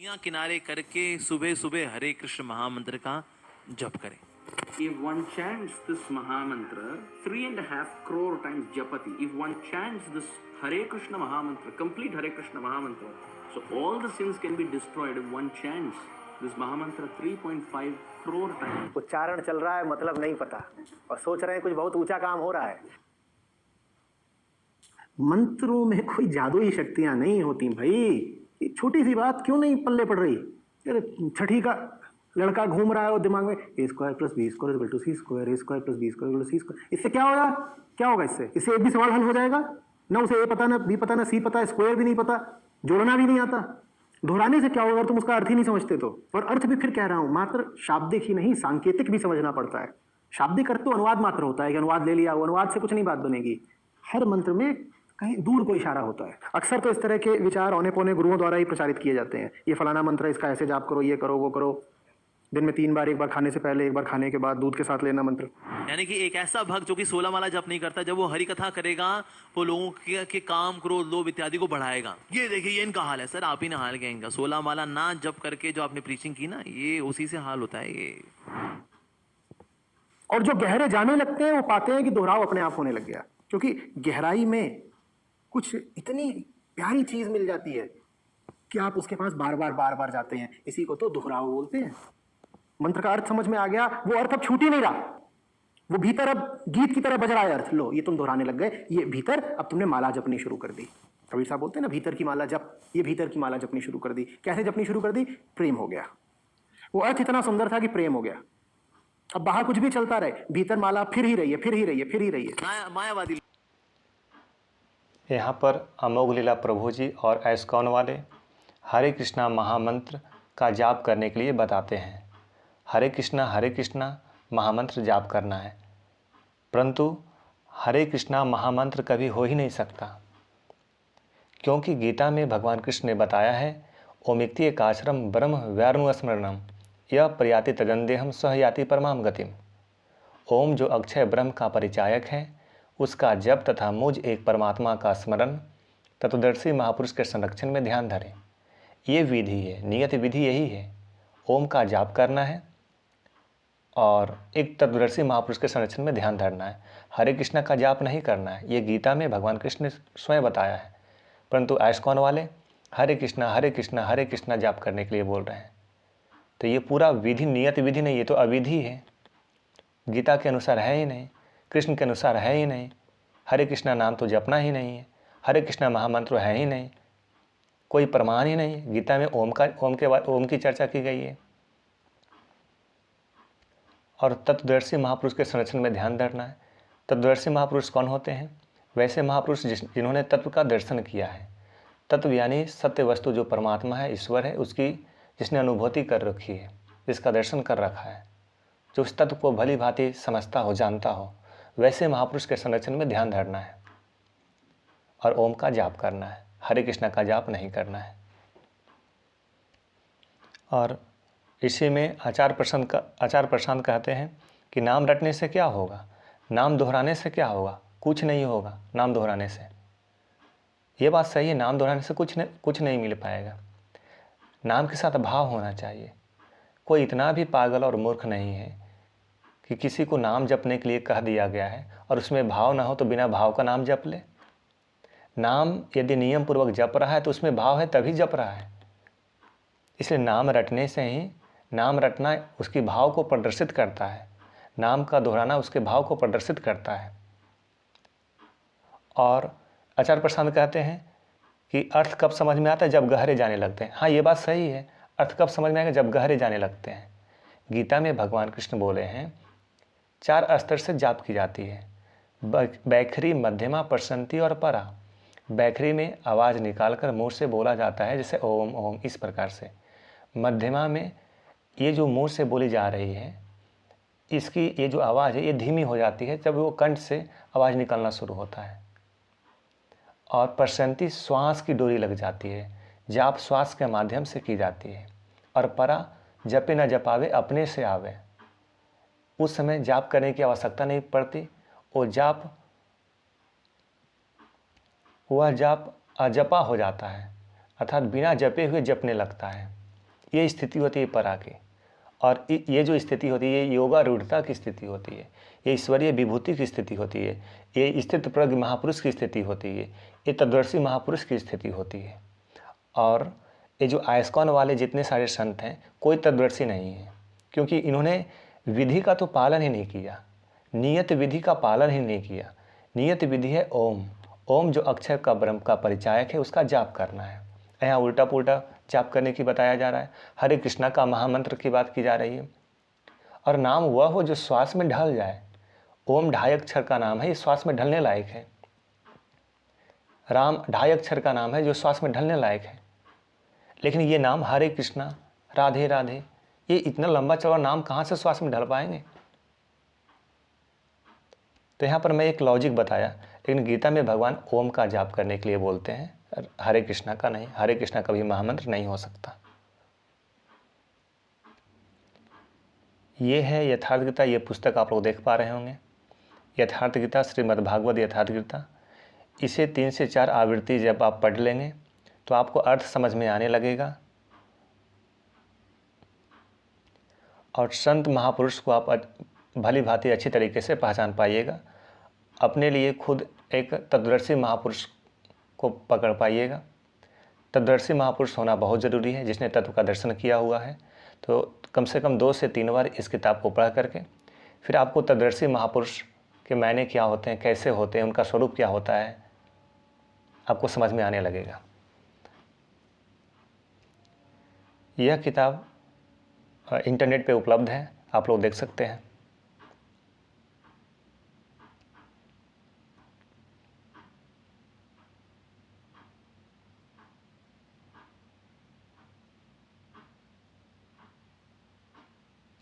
यहाँ किनारे करके सुबह सुबह हरे कृष्ण महामंत्र का जप करें। If one chants this Mahamantra 3.5 crore times Japati, if one chants this Hare Krishna Mahamantra, complete Hare Krishna Mahamantra, so all the sins can be destroyed if one chants this Mahamantra 3.5 crore times. उच्चारण चल रहा है, मतलब नहीं पता, और सोच रहे हैं कुछ बहुत ऊंचा काम हो रहा है। मंत्रों में कोई जादुई शक्तियां नहीं होती भाई। छोटी सी बात क्यों नहीं पल्ले पड़ रही? अरे छठी का लड़का घूम रहा है और दिमाग में A square plus B square equal to C square, A square plus B square equal to C square. इससे क्या होगा? क्या होगा इससे एक भी सवाल हल हो जाएगा ना? उसे ए पता ना बी पता ना सी पता, स्क्वायर भी नहीं पता, जोड़ना भी नहीं आता। दोहराने से क्या होगा? तुम उसका अर्थ ही नहीं समझते तो। और अर्थ भी फिर कह रहा हूं, मात्र शाब्दिक ही नहीं, सांकेतिक भी समझना पड़ता है। शाब्दिक अर्थ तो अनुवाद मात्र होता है कि अनुवाद ले लिया, वो अनुवाद से कुछ नहीं बात बनेगी। हर मंत्र में कहीं दूर को इशारा होता है। अक्सर तो इस तरह के विचार औने पौने गुरुओं द्वारा ही प्रचारित किए जाते हैं। ये फलाना मंत्र है, इसका ऐसे जाप करो, ये करो, वो करो, दिन में 3 बार, एक बार खाने से पहले, एक बार खाने के बाद, दूध के साथ लेना मंत्र। यानी कि एक ऐसा भक्त जो कि 16 माला जप नहीं करता, जब वो हरि कथा करेगा वो लोगों के काम, क्रोध, लोभ इत्यादि को बढ़ाएगा। ये देखिए, ये इनका हाल है सर, आप ही ना हाल क्या इनका। 16 माला ना जप करके जो आपने प्रीचिंग की ना, ये उसी से हाल होता है ये। और जो गहरे जाने लगते हैं वो पाते हैं कि दोहराव अपने आप होने लग गया, क्योंकि गहराई में कुछ इतनी प्यारी चीज मिल जाती है कि आप उसके पास बार बार जाते हैं। इसी को तो दोहराव बोलते हैं। मंत्र का अर्थ समझ में आ गया, वो अर्थ अब छूट ही नहीं रहा, वो भीतर अब गीत की तरह बज रहा है अर्थ। लो, ये तुम दोहराने लग गए, ये भीतर अब तुमने माला जपनी शुरू कर दी। कबीर साहब बोलते हैं ना, भीतर की माला जप। ये भीतर की माला जपनी शुरू कर दी। कैसे जपनी शुरू कर दी? प्रेम हो गया। वो अर्थ इतना सुंदर था कि प्रेम हो गया। अब बाहर कुछ भी चलता रहे, भीतर माला फिर ही रही है, फिर ही रही है, फिर ही रही है। मायावादी। यहाँ पर अमोघ लीला प्रभु जी और ऐस्कॉन वाले हरे कृष्णा महामंत्र का जाप करने के लिए बताते हैं। हरे कृष्णा महामंत्र जाप करना है, परंतु हरे कृष्णा महामंत्र कभी हो ही नहीं सकता, क्योंकि गीता में भगवान कृष्ण ने बताया है, ओमिक्ति एकाश्रम ब्रह्म व्यानुस्मरणम यह प्रयाति तदंदेहम सह याति परमाम गतिम। ओम जो अक्षय ब्रह्म का परिचायक है, उसका जप तथा मुझ एक परमात्मा का स्मरण तत्वदर्शी महापुरुष के संरक्षण में ध्यान धरें। ये विधि है, नियत विधि यही है। ओम का जाप करना है और एक तत्वदर्शी महापुरुष के संरक्षण में ध्यान धरना है। हरे कृष्णा का जाप नहीं करना है। ये गीता में भगवान कृष्ण ने स्वयं बताया है, परंतु ऐस्कॉन वाले हरे कृष्णा जाप करने के लिए बोल रहे हैं। तो ये पूरा विधि नियत विधि नहीं, ये तो अविधि है, गीता के अनुसार है ही नहीं, कृष्ण के अनुसार है ही नहीं। हरे कृष्णा नाम तो जपना ही नहीं है, हरे कृष्णा महामंत्र है ही नहीं, कोई प्रमाण ही नहीं। गीता में ओम की चर्चा की गई है। और तत्वदर्शी महापुरुष के संरक्षण में ध्यान धरना है। तत्वदर्शी महापुरुष कौन होते हैं? वैसे महापुरुष जिन्होंने तत्व का दर्शन किया है। तत्व यानी सत्य वस्तु जो परमात्मा है, ईश्वर है, उसकी जिसने अनुभूति कर रखी है, जिसका दर्शन कर रखा है, जो उस तत्व को भली भांति समझता हो, जानता हो, वैसे महापुरुष के संरक्षण में ध्यान धरना है और ओम का जाप करना है। हरे कृष्णा का जाप नहीं करना है। और इसी में आचार्य प्रशांत कहते हैं कि नाम रटने से क्या होगा, नाम दोहराने से क्या होगा? कुछ नहीं होगा नाम दोहराने से। ये बात सही है, नाम दोहराने से कुछ नहीं मिल पाएगा। नाम के साथ भाव होना चाहिए। कोई इतना भी पागल और मूर्ख नहीं है कि किसी को नाम जपने के लिए कह दिया गया है और उसमें भाव ना हो तो बिना भाव का नाम जप ले। नाम यदि नियम पूर्वक जप रहा है तो उसमें भाव है, तभी जप रहा है। इसलिए नाम रटने से ही, नाम रटना उसकी भाव को प्रदर्शित करता है, नाम का दोहराना उसके भाव को प्रदर्शित करता है। और आचार्य प्रशांत कहते हैं कि अर्थ कब समझ में आता है? जब गहरे जाने लगते हैं। हाँ, ये बात सही है, अर्थ कब समझ में आएगा? जब गहरे जाने लगते हैं। गीता में भगवान कृष्ण बोले हैं 4 स्तर से जाप की जाती है, बैखरी, मध्यमा, प्रसंति और परा। बैखरी में आवाज़ निकालकर मुंह से बोला जाता है, जैसे ओम ओम, इस प्रकार से। मध्यमा में ये जो मुंह से बोली जा रही है, इसकी ये जो आवाज़ है ये धीमी हो जाती है जब वो कंठ से आवाज़ निकलना शुरू होता है। और प्रसंति श्वास की डोरी लग जाती है, जाप श्वास के माध्यम से की जाती है। और परा, जपे न जपावे अपने से आवे, उस समय जाप करने की आवश्यकता नहीं पड़ती। वह जाप अजपा हो जाता है, अर्थात बिना जपे हुए जपने लगता है। ये स्थिति होती है परा की। और ये जो स्थिति होती है ये योगा रूढ़ता की स्थिति होती है, ये ईश्वरीय विभूति की स्थिति होती है, ये स्थित प्रज्ञ महापुरुष की स्थिति होती है, ये तत्वदर्शी महापुरुष की स्थिति होती है। और ये जो आइस्कॉन वाले जितने सारे संत हैं कोई तत्वदर्शी नहीं है, क्योंकि इन्होंने विधि का तो पालन ही नहीं किया, नियत विधि का पालन ही नहीं किया। नियत विधि है ओम, ओम जो अक्षर का ब्रह्म का परिचायक है उसका जाप करना है। यहाँ उल्टा पुल्टा जाप करने की बताया जा रहा है। हरे कृष्णा का महामंत्र की बात की जा रही है। और नाम वह हो जो श्वास में ढल जाए। ओम 2.5 अक्षर का नाम है, ये श्वास में ढलने लायक है। राम 2.5 अक्षर का नाम है जो श्वास में ढलने लायक है। लेकिन ये नाम हरे कृष्णा, राधे राधे, ये इतना लंबा चौड़ा नाम कहाँ से श्वास में ढल पाएंगे। तो यहाँ पर मैं एक लॉजिक बताया, लेकिन गीता में भगवान ओम का जाप करने के लिए बोलते हैं, हरे कृष्णा का नहीं। हरे कृष्णा कभी महामंत्र नहीं हो सकता। ये है यथार्थ गीता। ये पुस्तक आप लोग देख पा रहे होंगे, यथार्थ गीता, श्रीमद्भागवत यथार्थ गीता। इसे 3 से 4 आवृत्ति जब आप पढ़ लेंगे तो आपको अर्थ समझ में आने लगेगा और संत महापुरुष को आप भली भांति अच्छी तरीके से पहचान पाइएगा। अपने लिए खुद एक तत्वदर्शी महापुरुष को पकड़ पाइएगा। तत्वदर्शी महापुरुष होना बहुत ज़रूरी है, जिसने तत्व का दर्शन किया हुआ है। तो कम से कम 2 से 3 बार इस किताब को पढ़ करके फिर आपको तत्वदर्शी महापुरुष के मायने क्या होते हैं, कैसे होते हैं, उनका स्वरूप क्या होता है, आपको समझ में आने लगेगा। यह किताब इंटरनेट पे उपलब्ध है, आप लोग देख सकते हैं।